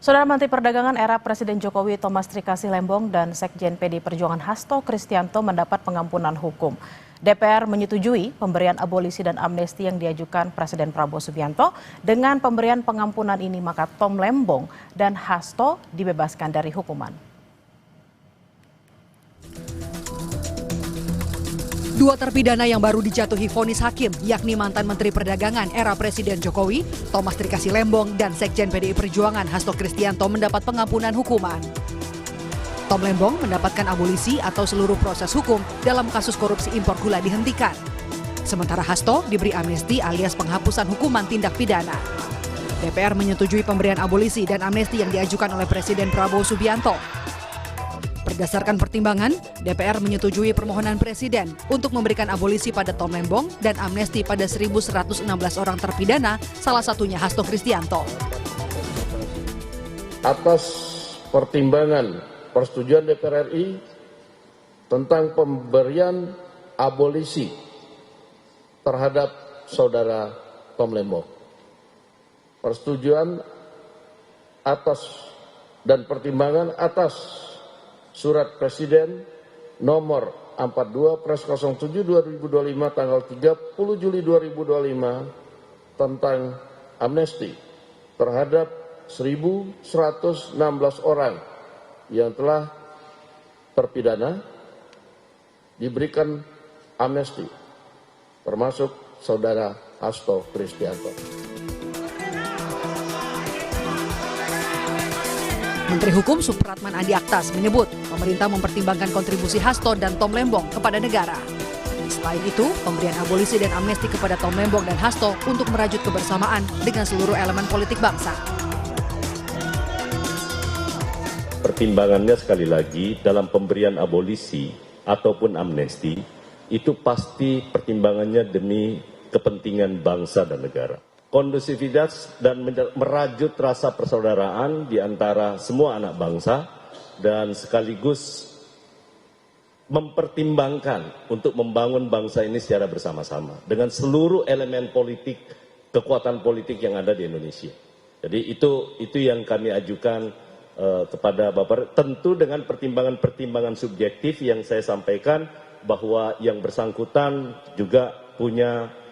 Saudara Menteri Perdagangan era Presiden Jokowi Thomas Trikasih Lembong dan Sekjen PD Perjuangan Hasto Kristianto mendapat pengampunan hukum. DPR menyetujui pemberian abolisi dan amnesti yang diajukan Presiden Prabowo Subianto. Dengan pemberian pengampunan ini maka Tom Lembong dan Hasto dibebaskan dari hukuman. Dua terpidana yang baru dijatuhi vonis hakim, yakni mantan Menteri Perdagangan era Presiden Jokowi, Thomas Trikasih Lembong, dan Sekjen PDI Perjuangan Hasto Kristianto mendapat pengampunan hukuman. Tom Lembong mendapatkan abolisi atau seluruh proses hukum dalam kasus korupsi impor gula dihentikan. Sementara Hasto diberi amnesti alias penghapusan hukuman tindak pidana. DPR menyetujui pemberian abolisi dan amnesti yang diajukan oleh Presiden Prabowo Subianto. Berdasarkan pertimbangan, DPR menyetujui permohonan Presiden untuk memberikan abolisi pada Tom Lembong dan amnesti pada 1.116 orang terpidana, salah satunya Hasto Kristianto. Atas pertimbangan persetujuan DPR RI tentang pemberian abolisi terhadap saudara Tom Lembong. Persetujuan atas dan pertimbangan atas Surat Presiden nomor 42/07/2025 tanggal 30 Juli 2025 tentang amnesti terhadap 1.116 orang yang telah terpidana diberikan amnesti, termasuk saudara Hasto Kristianto. Menteri Hukum Supratman Andi Aktas menyebut pemerintah mempertimbangkan kontribusi Hasto dan Tom Lembong kepada negara. Selain itu, pemberian abolisi dan amnesti kepada Tom Lembong dan Hasto untuk merajut kebersamaan dengan seluruh elemen politik bangsa. Pertimbangannya sekali lagi dalam pemberian abolisi ataupun amnesti itu pasti pertimbangannya demi kepentingan bangsa dan negara. Kondusivitas dan merajut rasa persaudaraan di antara semua anak bangsa dan sekaligus mempertimbangkan untuk membangun bangsa ini secara bersama-sama dengan seluruh elemen politik, kekuatan politik yang ada di Indonesia. Jadi itu yang kami ajukan kepada Bapak, tentu dengan pertimbangan-pertimbangan subjektif yang saya sampaikan bahwa yang bersangkutan juga punya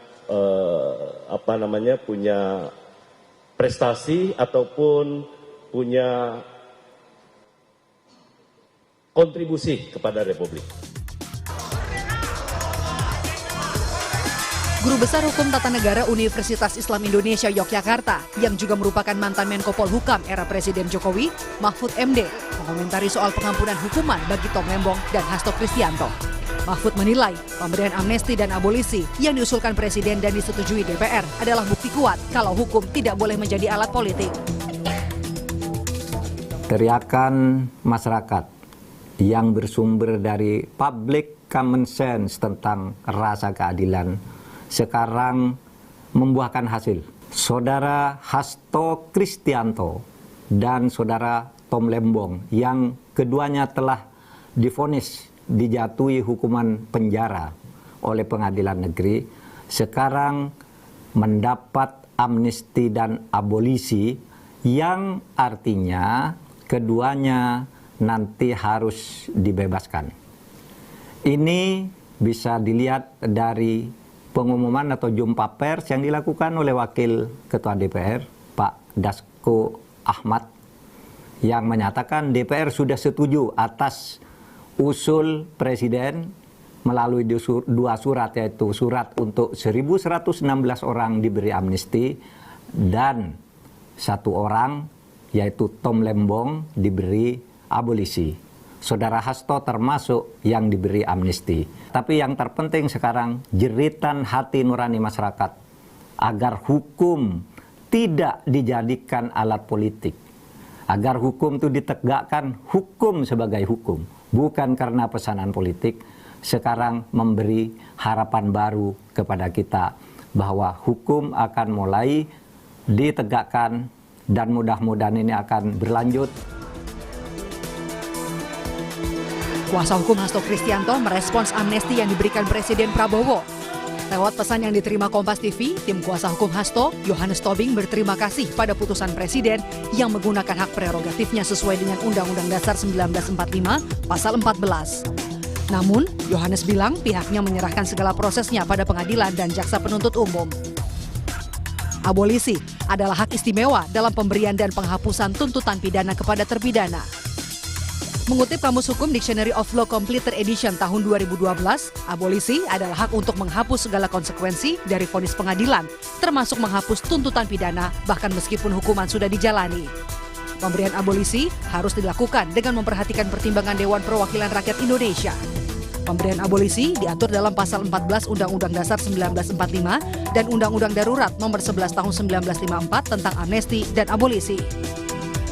punya prestasi ataupun punya kontribusi kepada Republik. Guru Besar Hukum Tata Negara Universitas Islam Indonesia Yogyakarta yang juga merupakan mantan Menko Polhukam era Presiden Jokowi, Mahfud MD, mengomentari soal pengampunan hukuman bagi Tom Lembong dan Hasto Kristianto. Mahfud menilai pemberian amnesti dan abolisi yang diusulkan Presiden dan disetujui DPR adalah bukti kuat kalau hukum tidak boleh menjadi alat politik. Teriakan masyarakat yang bersumber dari public common sense tentang rasa keadilan sekarang membuahkan hasil. Saudara Hasto Kristianto dan saudara Tom Lembong yang keduanya telah divonis dijatuhi hukuman penjara oleh pengadilan negeri, sekarang mendapat amnesti dan abolisi yang artinya keduanya nanti harus dibebaskan. Ini bisa dilihat dari pengumuman atau jumpa pers yang dilakukan oleh Wakil Ketua DPR, Pak Dasko Ahmad, yang menyatakan DPR sudah setuju atas usul Presiden melalui dua surat, yaitu surat untuk 1.116 orang diberi amnesti dan satu orang, yaitu Tom Lembong, diberi abolisi. Saudara Hasto termasuk yang diberi amnesti. Tapi yang terpenting sekarang jeritan hati nurani masyarakat agar hukum tidak dijadikan alat politik. Agar hukum itu ditegakkan hukum sebagai hukum. Bukan karena pesanan politik, sekarang memberi harapan baru kepada kita bahwa hukum akan mulai ditegakkan dan mudah-mudahan ini akan berlanjut. Kuasa hukum Hasto Kristianto merespons amnesti yang diberikan Presiden Prabowo. Lewat pesan yang diterima Kompas TV, tim kuasa hukum Hasto, Yohanes Tobing berterima kasih pada putusan Presiden yang menggunakan hak prerogatifnya sesuai dengan Undang-Undang Dasar 1945 Pasal 14. Namun, Yohanes bilang pihaknya menyerahkan segala prosesnya pada pengadilan dan jaksa penuntut umum. Abolisi adalah hak istimewa dalam pemberian dan penghapusan tuntutan pidana kepada terpidana. Mengutip Kamus Hukum Dictionary of Law Completed Edition tahun 2012, abolisi adalah hak untuk menghapus segala konsekuensi dari vonis pengadilan, termasuk menghapus tuntutan pidana bahkan meskipun hukuman sudah dijalani. Pemberian abolisi harus dilakukan dengan memperhatikan pertimbangan Dewan Perwakilan Rakyat Indonesia. Pemberian abolisi diatur dalam Pasal 14 Undang-Undang Dasar 1945 dan Undang-Undang Darurat Nomor 11 Tahun 1954 tentang amnesti dan abolisi.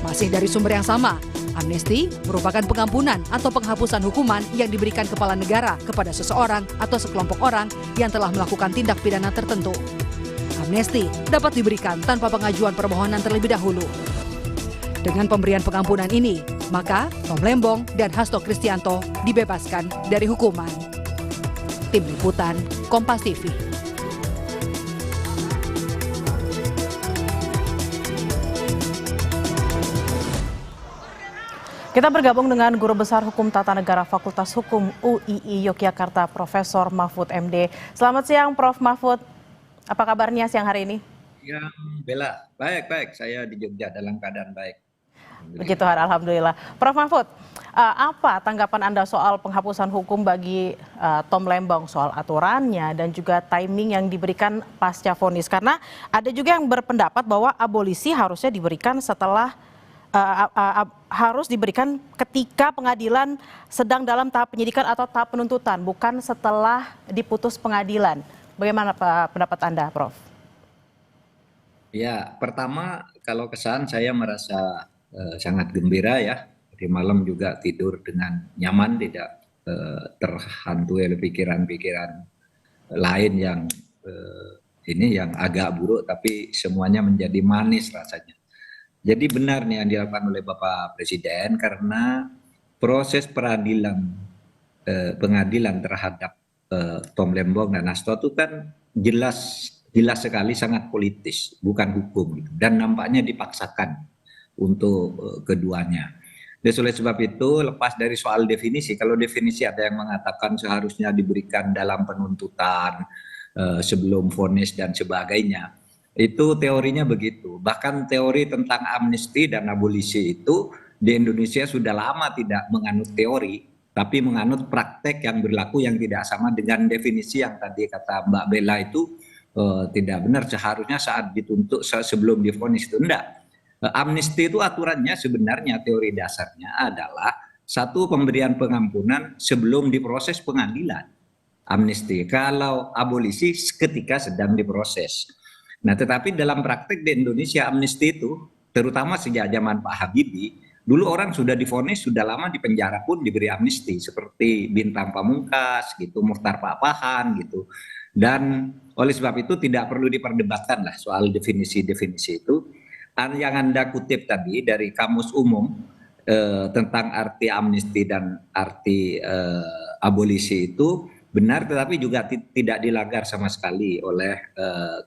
Masih dari sumber yang sama, amnesti merupakan pengampunan atau penghapusan hukuman yang diberikan kepala negara kepada seseorang atau sekelompok orang yang telah melakukan tindak pidana tertentu. Amnesti dapat diberikan tanpa pengajuan permohonan terlebih dahulu. Dengan pemberian pengampunan ini, maka Tom Lembong dan Hasto Kristianto dibebaskan dari hukuman. Tim Liputan, Kompas TV. Kita bergabung dengan Guru Besar Hukum Tata Negara Fakultas Hukum UII Yogyakarta, Profesor Mahfud MD. Selamat siang, Prof. Mahfud. Apa kabarnya siang hari ini? Ya, Bella. Baik. Saya di Jogja dalam keadaan baik. Begitu, alhamdulillah. Prof. Mahfud, apa tanggapan Anda soal penghapusan hukum bagi Tom Lembong, soal aturannya dan juga timing yang diberikan pasca vonis? Karena ada juga yang berpendapat bahwa abolisi harusnya diberikan setelah harus diberikan ketika pengadilan sedang dalam tahap penyidikan atau tahap penuntutan, bukan setelah diputus pengadilan. Bagaimana pendapat Anda, Prof? Ya, pertama kalau kesan saya merasa sangat gembira ya. Di malam juga tidur dengan nyaman, tidak terhantui oleh pikiran-pikiran lain yang yang agak buruk, tapi semuanya menjadi manis rasanya. Jadi benar nih yang dilakukan oleh Bapak Presiden karena proses pengadilan terhadap Tom Lembong dan Hasto itu kan jelas sekali sangat politis, bukan hukum, dan nampaknya dipaksakan untuk keduanya. Dan oleh sebab itu, lepas dari soal definisi, kalau definisi ada yang mengatakan seharusnya diberikan dalam penuntutan sebelum vonis dan sebagainya. Itu teorinya begitu. Bahkan teori tentang amnesti dan abolisi itu di Indonesia sudah lama tidak menganut teori, tapi menganut praktek yang berlaku yang tidak sama dengan definisi yang tadi kata Mbak Bella itu tidak benar. Seharusnya saat dituntut sebelum divonis itu enggak. Amnesti itu aturannya sebenarnya teori dasarnya adalah satu pemberian pengampunan sebelum diproses pengadilan. Amnesti. Kalau abolisi ketika sedang diproses. Nah, tetapi dalam praktek di Indonesia amnesti itu, terutama sejak zaman Pak Habibie, dulu orang sudah divonis, sudah lama di penjara pun diberi amnesti, seperti Bintang Pamungkas, gitu, Muchtar Pakpahan, gitu. Dan oleh sebab itu tidak perlu diperdebatkan lah soal definisi-definisi itu. Yang Anda kutip tadi dari Kamus Umum tentang arti amnesti dan arti abolisi itu benar, tetapi juga tidak dilanggar sama sekali oleh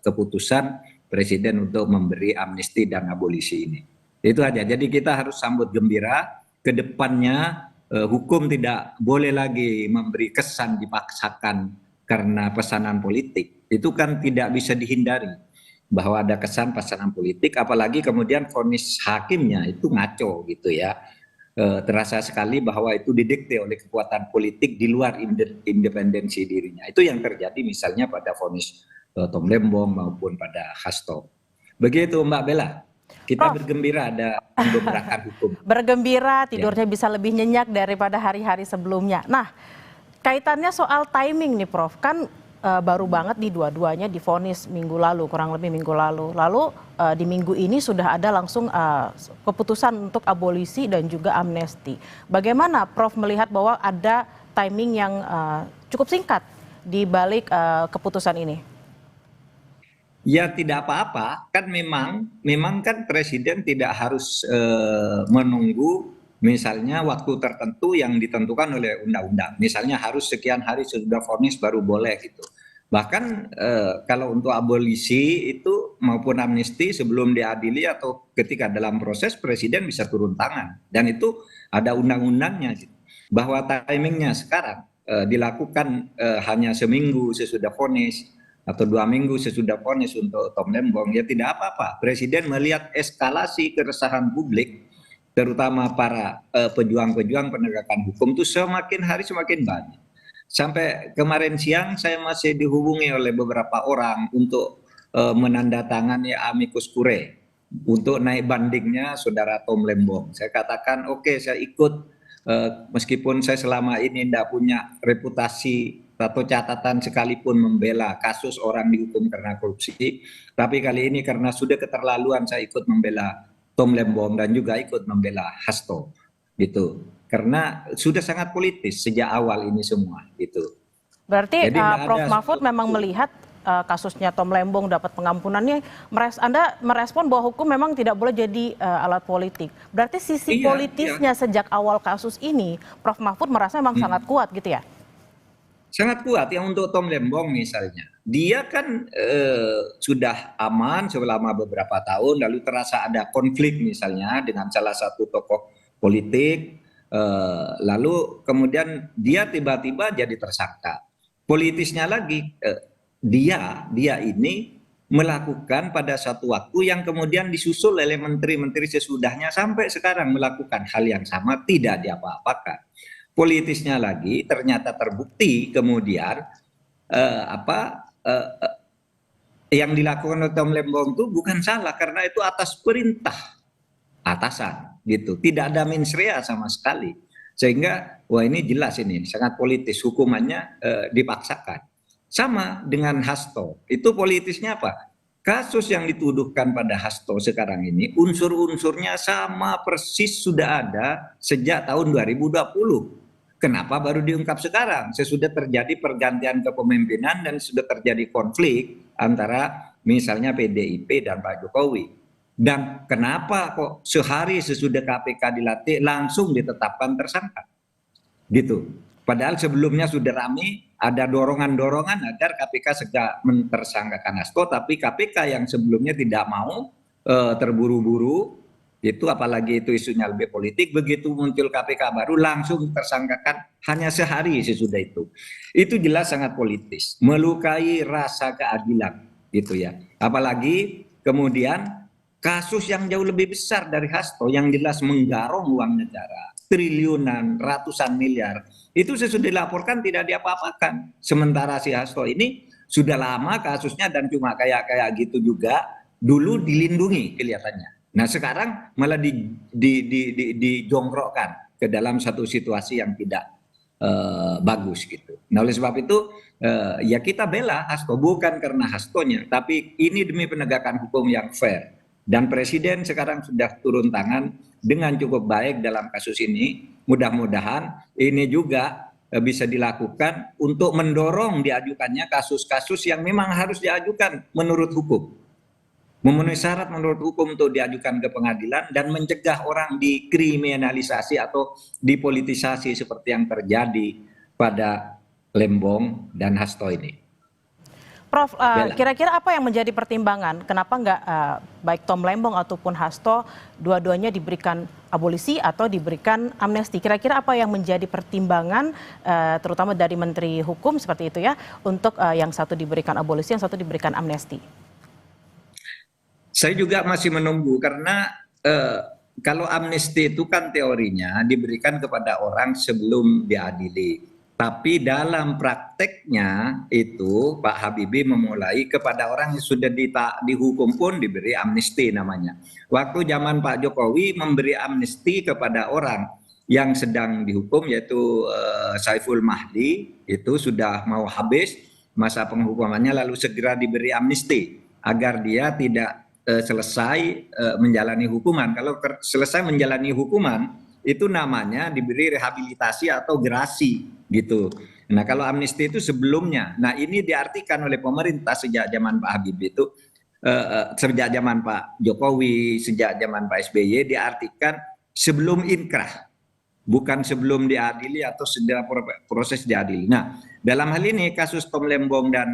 keputusan Presiden untuk memberi amnesti dan abolisi ini. Itu aja. Jadi kita harus sambut gembira. Ke depannya hukum tidak boleh lagi memberi kesan dipaksakan karena pesanan politik. Itu kan tidak bisa dihindari bahwa ada kesan pesanan politik, apalagi kemudian vonis hakimnya itu ngaco gitu ya. Terasa sekali bahwa itu didikte oleh kekuatan politik di luar independensi dirinya. Itu yang terjadi misalnya pada vonis Tom Lembong maupun pada Hasto. Begitu Mbak Bella, kita bergembira ada pembebrakan hukum. Bergembira, tidurnya bisa lebih nyenyak daripada hari-hari sebelumnya. Nah, kaitannya soal timing nih Prof, kan baru banget di dua-duanya divonis minggu lalu, kurang lebih minggu lalu. Lalu di minggu ini sudah ada langsung keputusan untuk abolisi dan juga amnesti. Bagaimana Prof melihat bahwa ada timing yang cukup singkat di balik keputusan ini? Ya tidak apa-apa, kan memang kan Presiden tidak harus menunggu misalnya waktu tertentu yang ditentukan oleh undang-undang. Misalnya harus sekian hari sesudah vonis baru boleh gitu. Bahkan kalau untuk abolisi itu maupun amnesti sebelum diadili atau ketika dalam proses presiden bisa turun tangan dan itu ada undang-undangnya gitu. Bahwa timingnya sekarang dilakukan hanya seminggu sesudah vonis atau 2 minggu sesudah vonis untuk Tom Lembong ya tidak apa-apa. Presiden melihat eskalasi keresahan publik terutama para pejuang-pejuang penegakan hukum itu semakin hari semakin banyak. Sampai kemarin siang saya masih dihubungi oleh beberapa orang untuk menandatangani amicus curiae untuk naik bandingnya saudara Tom Lembong. Saya katakan oke, saya ikut meskipun saya selama ini tidak punya reputasi atau catatan sekalipun membela kasus orang dihukum karena korupsi, tapi kali ini karena sudah keterlaluan saya ikut membela Tom Lembong dan juga ikut membela Hasto gitu. Karena sudah sangat politis sejak awal ini semua gitu. Berarti Jadi Prof. Mahfud memang melihat kasusnya Tom Lembong dapat pengampunannya, Anda merespon bahwa hukum memang tidak boleh jadi alat politik. Berarti sisi politisnya sejak awal kasus ini, Prof. Mahfud merasa memang sangat kuat gitu ya? Sangat kuat yang untuk Tom Lembong misalnya. Dia kan sudah aman selama beberapa tahun, lalu terasa ada konflik misalnya dengan salah satu tokoh politik, lalu kemudian dia tiba-tiba jadi tersangka. Politisnya lagi, dia ini melakukan pada satu waktu yang kemudian disusul oleh menteri-menteri sesudahnya sampai sekarang melakukan hal yang sama tidak diapa-apakan. Politisnya lagi ternyata terbukti kemudian yang dilakukan oleh Tom Lembong itu bukan salah karena itu atas perintah atasan gitu, tidak ada mens rea sama sekali, sehingga wah ini jelas ini sangat politis, hukumannya dipaksakan. Sama dengan Hasto, itu politisnya apa? Kasus yang dituduhkan pada Hasto sekarang ini unsur-unsurnya sama persis sudah ada sejak tahun 2020. Kenapa baru diungkap sekarang? Sesudah terjadi pergantian kepemimpinan dan sudah terjadi konflik antara misalnya PDIP dan Pak Jokowi. Dan kenapa kok sehari sesudah KPK dilatih langsung ditetapkan tersangka? Gitu. Padahal sebelumnya sudah ramai ada dorongan-dorongan agar KPK segera mentersangkakan Hasto, tapi KPK yang sebelumnya tidak mau terburu-buru itu, apalagi itu isunya lebih politik, begitu muncul KPK baru langsung tersangkakan hanya sehari sesudah itu. Itu jelas sangat politis, melukai rasa keadilan gitu ya. Apalagi kemudian kasus yang jauh lebih besar dari Hasto yang jelas menggarong uang negara, triliunan, ratusan miliar, itu sesudah dilaporkan tidak diapa-apakan. Sementara si Hasto ini sudah lama kasusnya dan cuma kayak gitu juga, dulu dilindungi kelihatannya. Nah sekarang malah dijongkrokkan ke dalam satu situasi yang tidak bagus gitu. Nah oleh sebab itu ya kita bela Hasto bukan karena Hastonya, tapi ini demi penegakan hukum yang fair. Dan Presiden sekarang sudah turun tangan dengan cukup baik dalam kasus ini. Mudah-mudahan ini juga bisa dilakukan untuk mendorong diajukannya kasus-kasus yang memang harus diajukan menurut hukum. Memenuhi syarat menurut hukum untuk diajukan ke pengadilan dan mencegah orang dikriminalisasi atau dipolitisasi seperti yang terjadi pada Lembong dan Hasto ini. Prof, kira-kira apa yang menjadi pertimbangan kenapa nggak baik Tom Lembong ataupun Hasto dua-duanya diberikan abolisi atau diberikan amnesti? Kira-kira apa yang menjadi pertimbangan terutama dari Menteri Hukum seperti itu ya untuk yang satu diberikan abolisi, yang satu diberikan amnesti? Saya juga masih menunggu karena kalau amnesti itu kan teorinya diberikan kepada orang sebelum diadili. Tapi dalam prakteknya itu Pak Habibie memulai kepada orang yang sudah dihukum pun diberi amnesti namanya. Waktu zaman Pak Jokowi memberi amnesti kepada orang yang sedang dihukum yaitu Saiful Mahdi, itu sudah mau habis masa penghukumannya lalu segera diberi amnesti agar dia tidak selesai menjalani hukuman. Kalau selesai menjalani hukuman itu namanya diberi rehabilitasi atau gerasi gitu. Nah kalau amnesti itu sebelumnya. Nah ini diartikan oleh pemerintah sejak zaman Pak Habibie itu, sejak zaman Pak Jokowi, sejak zaman Pak SBY diartikan sebelum inkrah. bukan sebelum diadili atau sedang proses diadili. Nah, dalam hal ini kasus Tom Lembong dan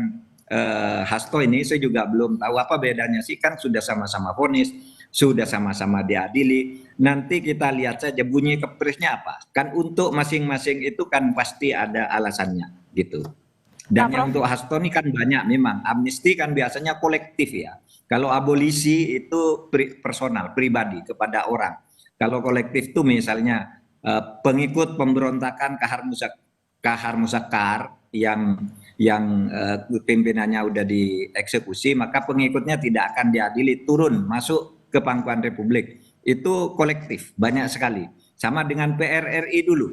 Hasto ini saya juga belum tahu apa bedanya sih, kan sudah sama-sama vonis, sudah sama-sama diadili. Nanti kita lihat saja bunyi kepresnya apa. Kan untuk masing-masing itu kan pasti ada alasannya gitu. Dan yang untuk Hasto ini kan banyak memang. Amnesti kan biasanya kolektif ya. Kalau abolisi itu personal, pribadi kepada orang. Kalau kolektif itu misalnya pengikut pemberontakan Kahar Musakar yang pimpinannya udah dieksekusi, maka pengikutnya tidak akan diadili, turun masuk ke pangkuan Republik. Itu kolektif, banyak sekali. Sama dengan PRRI dulu,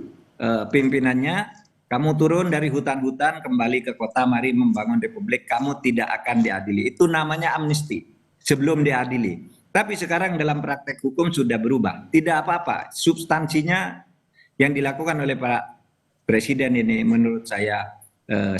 pimpinannya kamu turun dari hutan-hutan kembali ke kota, mari membangun Republik, kamu tidak akan diadili. Itu namanya amnesti sebelum diadili. Tapi sekarang dalam praktek hukum sudah berubah. Tidak apa-apa, substansinya yang dilakukan oleh Pak Presiden ini menurut saya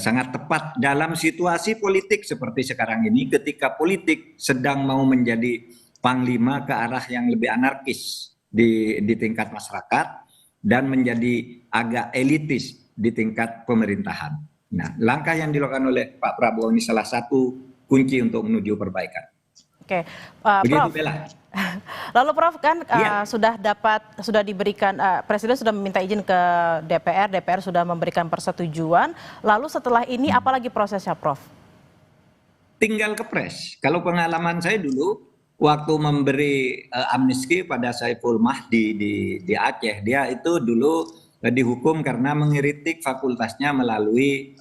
sangat tepat dalam situasi politik seperti sekarang ini, ketika politik sedang mau menjadi panglima ke arah yang lebih anarkis di tingkat masyarakat dan menjadi agak elitis di tingkat pemerintahan. Nah, langkah yang dilakukan oleh Pak Prabowo ini salah satu kunci untuk menuju perbaikan. Oke, Begitu, Prof. Bella. Lalu Prof kan sudah diberikan, Presiden sudah meminta izin ke DPR, DPR sudah memberikan persetujuan. Lalu setelah ini apalagi prosesnya, Prof? Tinggal kepres. Kalau pengalaman saya dulu waktu memberi amnesti pada Saiful Mahdi di Aceh, dia itu dulu dihukum karena mengkritik fakultasnya melalui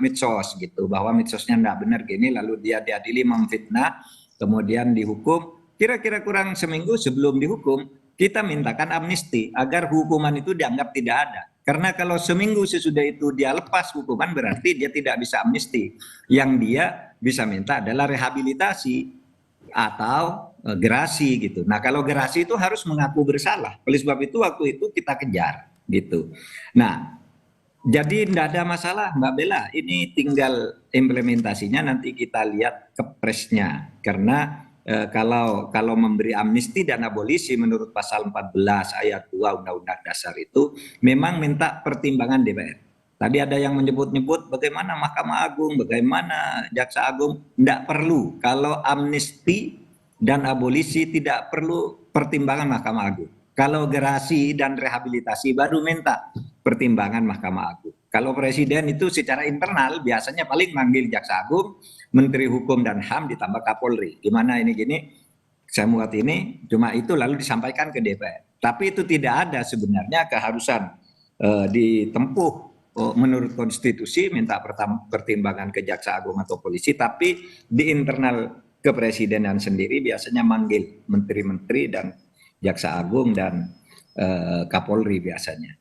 medsos gitu, bahwa medsosnya enggak benar gini, lalu dia diadili memfitnah, kemudian dihukum. Kira-kira kurang seminggu sebelum dihukum, kita mintakan amnesti agar hukuman itu dianggap tidak ada. Karena kalau seminggu sesudah itu dia lepas hukuman, berarti dia tidak bisa amnesti. Yang dia bisa minta adalah rehabilitasi atau gerasi gitu. Nah, kalau gerasi itu harus mengaku bersalah. Oleh sebab itu waktu itu kita kejar gitu. Nah, jadi tidak ada masalah Mbak Bella. Ini tinggal implementasinya nanti kita lihat kepresnya. Karena kalau memberi amnesti dan abolisi menurut pasal 14 ayat 2 Undang-Undang Dasar itu memang minta pertimbangan DPR. Tadi ada yang menyebut-nyebut bagaimana Mahkamah Agung, bagaimana Jaksa Agung. Tidak perlu. Kalau amnesti dan abolisi tidak perlu pertimbangan Mahkamah Agung. Kalau gerasi dan rehabilitasi baru minta pertimbangan Mahkamah Agung. Kalau Presiden itu secara internal biasanya paling manggil Jaksa Agung, Menteri Hukum dan HAM ditambah Kapolri. Gimana ini gini, saya buat ini, cuma itu lalu disampaikan ke DPR. Tapi itu tidak ada sebenarnya keharusan ditempuh menurut konstitusi minta pertimbangan ke Jaksa Agung atau polisi, tapi di internal kepresidenan sendiri biasanya manggil menteri-menteri dan Jaksa Agung dan Kapolri biasanya.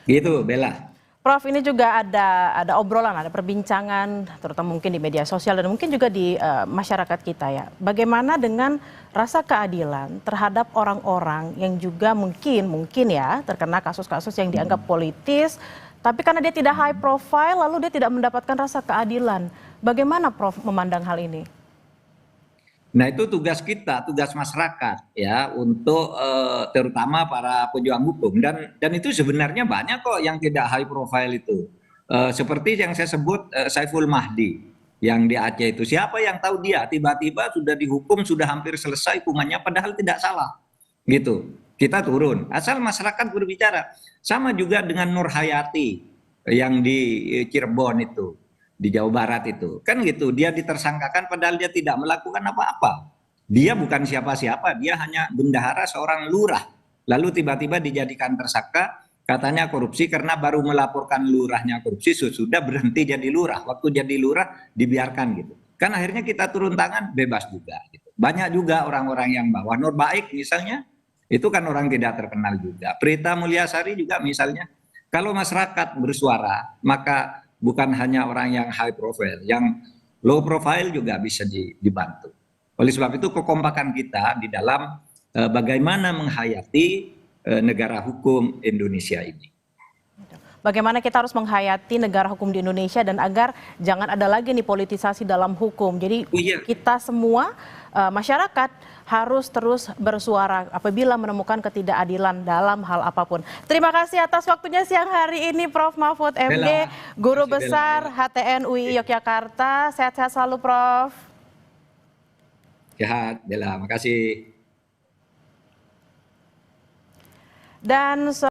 Gitu, Bella. Prof, ini juga ada obrolan, ada perbincangan, terutama mungkin di media sosial dan mungkin juga di masyarakat kita ya. Bagaimana dengan rasa keadilan terhadap orang-orang yang juga mungkin ya terkena kasus-kasus yang dianggap politis, tapi karena dia tidak high profile, lalu dia tidak mendapatkan rasa keadilan. Bagaimana Prof memandang hal ini? Nah, itu tugas kita, tugas masyarakat ya, untuk terutama para pejuang hukum, dan itu sebenarnya banyak kok yang tidak high profile itu. Seperti yang saya sebut Saiful Mahdi yang di Aceh itu, siapa yang tahu dia tiba-tiba sudah dihukum, sudah hampir selesai hukumannya padahal tidak salah. Gitu. Kita turun, asal masyarakat berbicara. Sama juga dengan Nur Hayati yang di Cirebon itu, di Jawa Barat itu. Kan gitu, dia ditersangkakan padahal dia tidak melakukan apa-apa. Dia bukan siapa-siapa, dia hanya bendahara seorang lurah. Lalu tiba-tiba dijadikan tersangka, katanya korupsi karena baru melaporkan lurahnya korupsi, sudah berhenti jadi lurah. Waktu jadi lurah dibiarkan gitu. Kan akhirnya kita turun tangan, bebas juga. Gitu. Banyak juga orang-orang yang bawah. Nur Baik misalnya, itu kan orang tidak terkenal juga. Prita Mulyasari juga misalnya. Kalau masyarakat bersuara, maka bukan hanya orang yang high profile, yang low profile juga bisa dibantu. Oleh sebab itu kekompakan kita di dalam bagaimana menghayati negara hukum Indonesia ini. bagaimana kita harus menghayati negara hukum di Indonesia dan agar jangan ada lagi nih politisasi dalam hukum. Jadi kita semua masyarakat harus terus bersuara apabila menemukan ketidakadilan dalam hal apapun. Terima kasih atas waktunya siang hari ini Prof. Mahfud MD, Guru Besar HTN UI Yogyakarta. Sehat-sehat selalu Prof. Sehat, Bella. Makasih. Dan